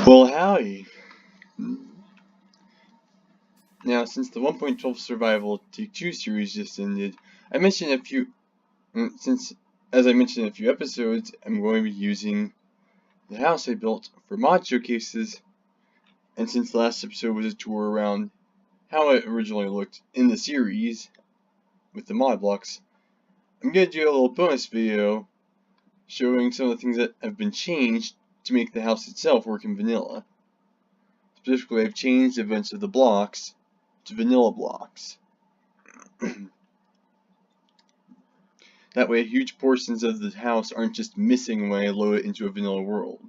Well, howdy. Now, since the 1.12 Survival Take 2 series just ended, I mentioned as I mentioned in a few episodes, I'm going to be using the house I built for mod showcases, and since the last episode was a tour around how it originally looked in the series with the mod blocks, I'm going to do a little bonus video showing some of the things that have been changed to make the house itself work in vanilla. Specifically, I've changed a bunch of the blocks to vanilla blocks. That way, huge portions of the house aren't just missing when I load it into a vanilla world,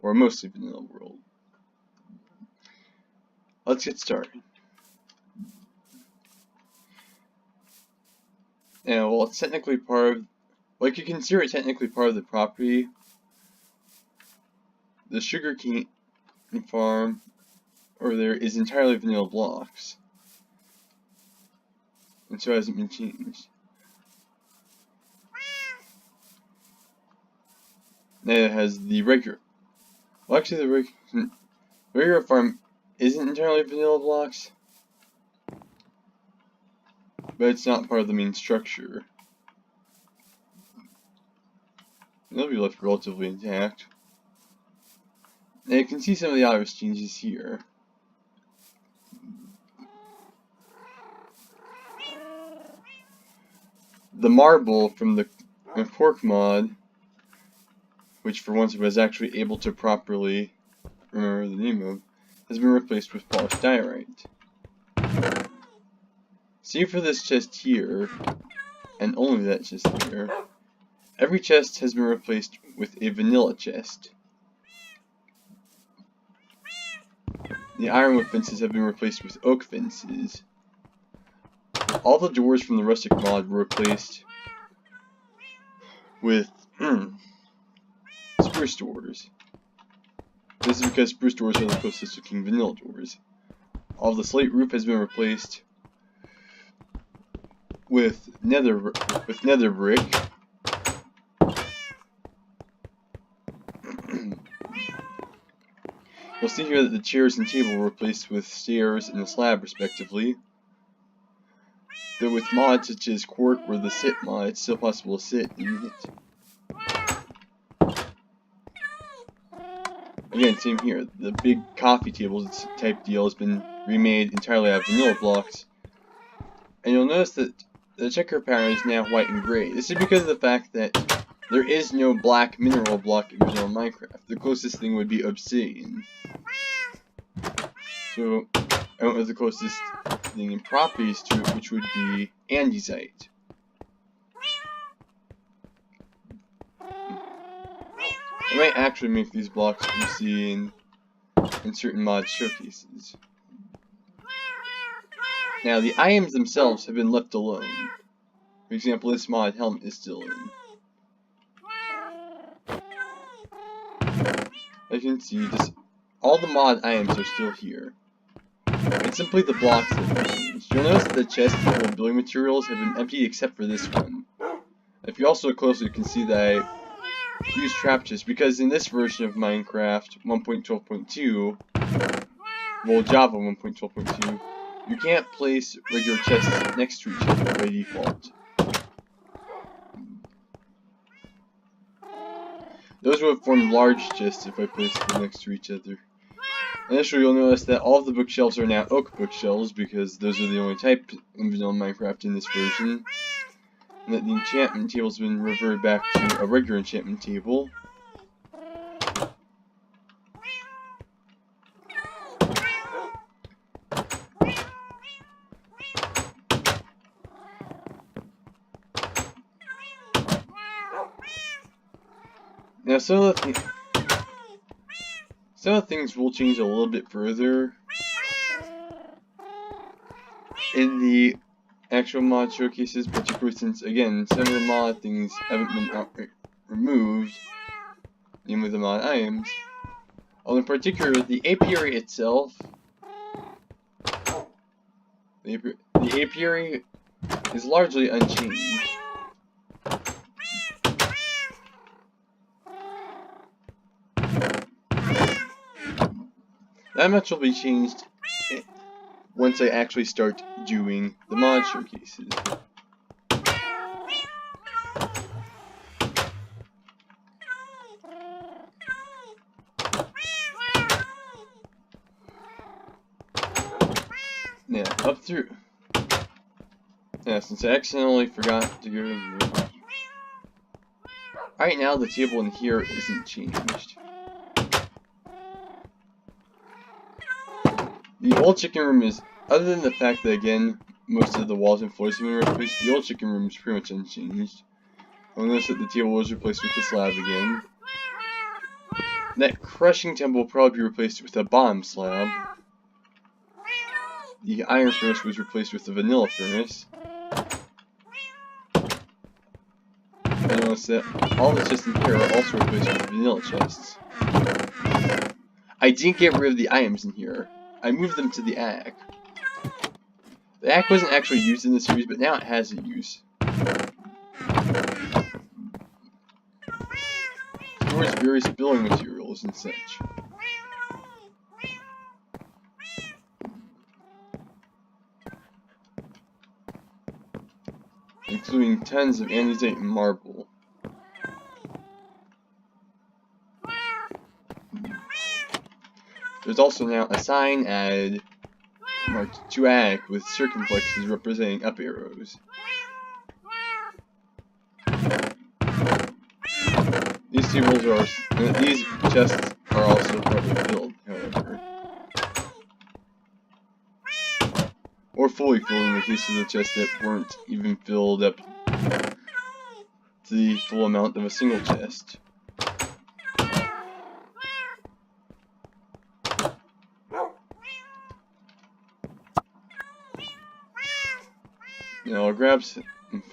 or a mostly vanilla world. Let's get started. Now, while it's technically part of, you can consider it technically part of the property, the sugarcane farm over there is entirely vanilla blocks, and so it hasn't been changed. Now it has the regular. Well, actually, the regular farm isn't entirely vanilla blocks, but it's not part of the main structure. It'll be left relatively intact. Now you can see some of the obvious changes here. The marble from the pork mod, which for once was actually able to properly remember the name of, has been replaced with polished diorite. Save for this chest here, and only that chest here, every chest has been replaced with a vanilla chest. The ironwood fences have been replaced with oak fences. All the doors from the rustic mod were replaced with spruce doors. This is because spruce doors are the closest looking vanilla doors. All the slate roof has been replaced with nether brick. You'll see here that the chairs and table were replaced with stairs and a slab respectively. Though with mods such as Quark or the sit mod, it's still possible to sit in it. Again, same here. The big coffee table type deal has been remade entirely out of vanilla blocks. And you'll notice that the checker pattern is now white and gray. This is because of the fact that there is no black mineral block in vanilla Minecraft. The closest thing would be obsidian. So I went with the closest thing in properties to it, which would be andesite. I might actually make these blocks you see in certain mod showcases. Now, the items themselves have been left alone. For example, this mod helmet is still in. As you can see, just all the mod items are still here. It's simply the blocks that have changed. You'll notice that the chests full of building materials have been empty except for this one. If you also look closely, you can see that I use trap chests because in this version of Minecraft 1.12.2, well, Java 1.12.2, you can't place regular chests next to each other by default. Those would have formed large chests if I placed them next to each other. Initially, you'll notice that all of the bookshelves are now oak bookshelves because those are the only type in vanilla Minecraft in this version. And that the enchantment table has been reverted back to a regular enchantment table. Now, some of the things will change a little bit further in the actual mod showcases, particularly since, again, some of the mod things haven't been removed, namely the mod items. Although in particular, the apiary itself, the apiary is largely unchanged. That much will be changed once I actually start doing the mod showcases. Yeah, up through. Yeah, since I accidentally forgot to go. Right now, the table in here isn't changed. The old chicken room is, other than the fact that, again, most of the walls and floors have been replaced, the old chicken room is pretty much unchanged. You'll notice that the table was replaced with the slab again. That crushing table will probably be replaced with a bottom slab. The iron furnace was replaced with the vanilla furnace. And notice that all the chests in here are also replaced with vanilla chests. I didn't get rid of the items in here. I moved them to the attic. The attic wasn't actually used in the series, but now it has a use. It stores various building materials and such. Including tons of andesite and marble. There's also now a sign added marked to attic with circumflexes representing up arrows. These these chests are also partly filled, however. Or fully filled in the case of the chests that weren't even filled up to the full amount of a single chest. Now I'll grab some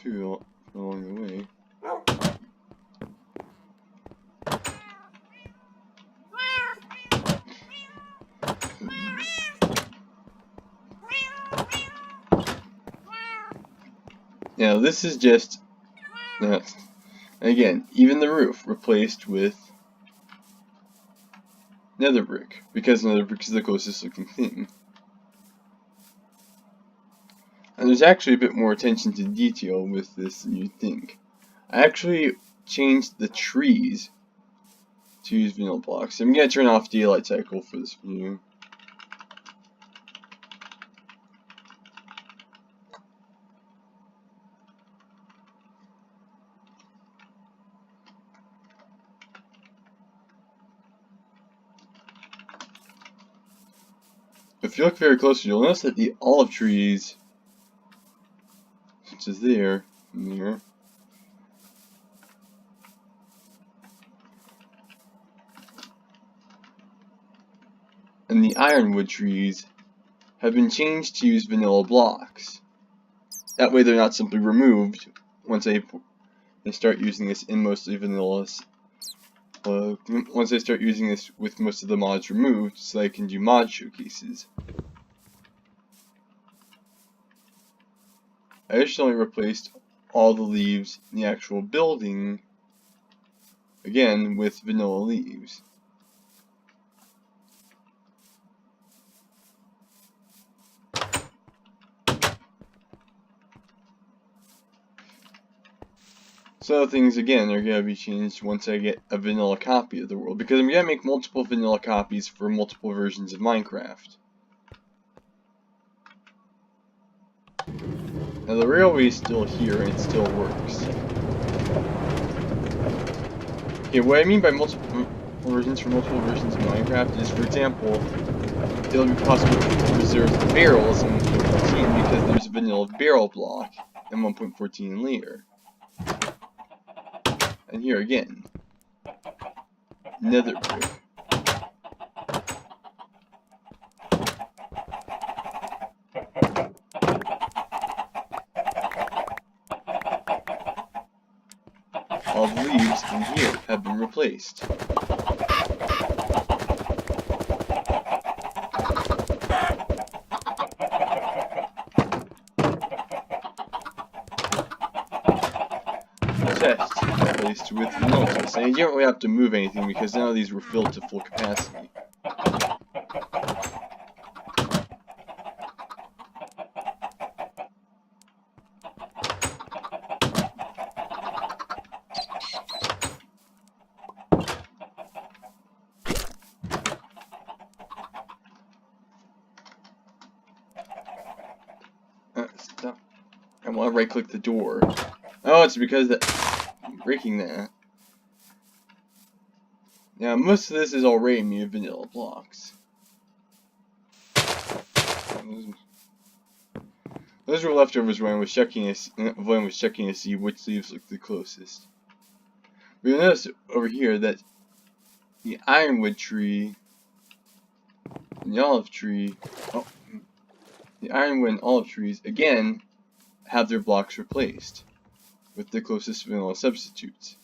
food along the way. Now this is just, again, even the roof replaced with nether brick, because nether brick is the closest looking thing. And there's actually a bit more attention to detail with this than you'd think. I actually changed the trees to use vanilla blocks. I'm going to turn off daylight cycle for this view. If you look very closely, you'll notice that the olive trees, which is there, and there, and the ironwood trees have been changed to use vanilla blocks. That way they're not simply removed once I start using this in mostly vanilla. Once I start using this with most of the mods removed, so I can do mod showcases. I additionally replaced all the leaves in the actual building, again, with vanilla leaves. So things, again, are going to be changed once I get a vanilla copy of the world, because I'm going to make multiple vanilla copies for multiple versions of Minecraft. Now the railway is still here and it still works. Okay, what I mean by multiple versions for multiple versions of Minecraft is, for example, it'll be possible to preserve the barrels in 1.14 because there's a vanilla barrel block in 1.14 later. And here again, nether brick. All the leaves in here have been replaced. Chests replaced with vanilla chests, and you don't really have to move anything because none of these were filled to full capacity. I want to right click the door. Oh, it's because I'm breaking that. Now, most of this is already mere vanilla blocks. Those were leftovers when I was checking to see which leaves looked the closest. But you'll notice over here that the ironwood tree and the olive tree, the ironwood and olive trees again have their blocks replaced with the closest vanilla substitutes.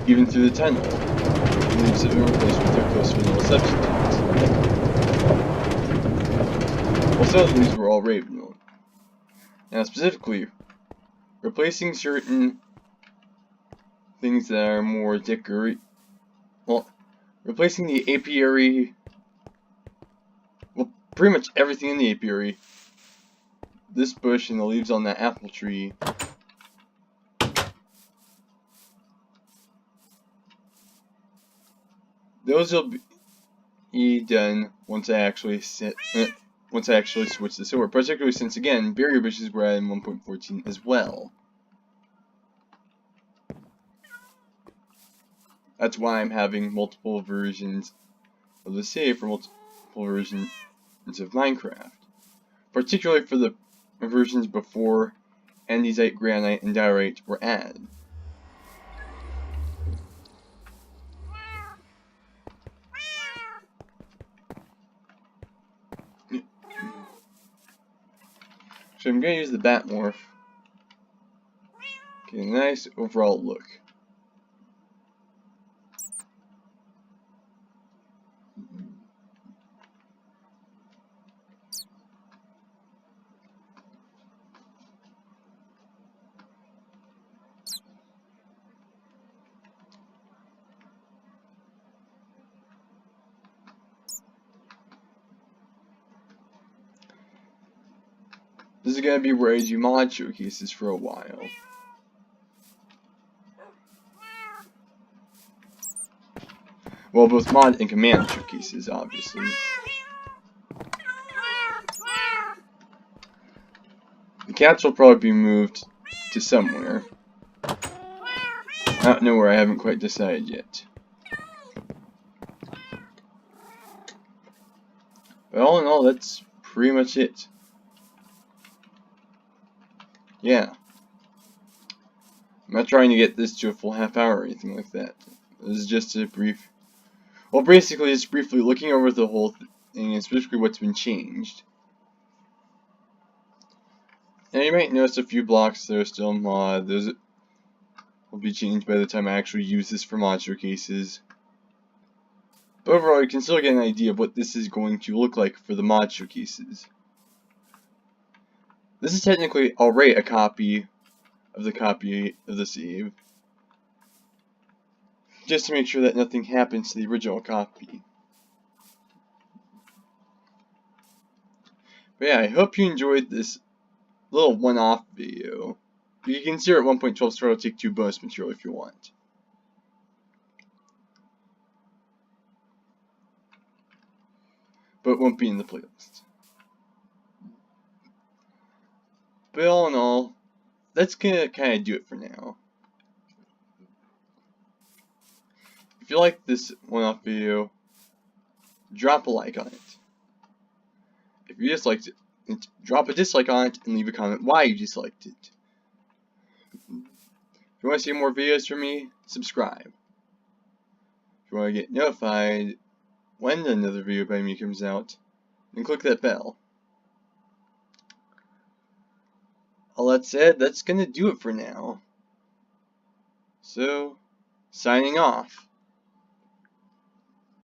Even through the tunnel, the leaves have been replaced with their close vanilla substitutes. Well, some of these were already vanilla. Now, specifically, replacing certain things that are more replacing the apiary, well, pretty much everything in the apiary, this bush and the leaves on that apple tree, those will be done once I actually switch this over, particularly since, again, berry bushes were added in 1.14 as well. That's why I'm having multiple versions of the save for multiple versions of Minecraft. Particularly for the versions before andesite, granite, and diorite were added. So I'm going to use the bat morph. Get a nice overall look. This is going to be where I do mod showcases for a while. Well, both mod and command showcases, obviously. The cats will probably be moved to somewhere. I don't know where, I haven't quite decided yet. But all in all, that's pretty much it. Yeah. I'm not trying to get this to a full half hour or anything like that. This is just a brief... Well, basically, just briefly looking over the whole thing, and specifically what's been changed. Now, you might notice a few blocks that are still mod. Those will be changed by the time I actually use this for mod showcases. But overall, you can still get an idea of what this is going to look like for the mod showcases. This is technically already a copy of the save, just to make sure that nothing happens to the original copy. But yeah, I hope you enjoyed this little one-off video. You can consider it 1.12 star, I'll take 2 bonus material if you want. But it won't be in the playlist. But all in all, that's gonna kind of do it for now. If you like this one-off video, drop a like on it. If you disliked it, drop a dislike on it and leave a comment why you disliked it. If you want to see more videos from me, subscribe. If you want to get notified when another video by me comes out, then click that bell. All that said, that's gonna do it for now. So, signing off.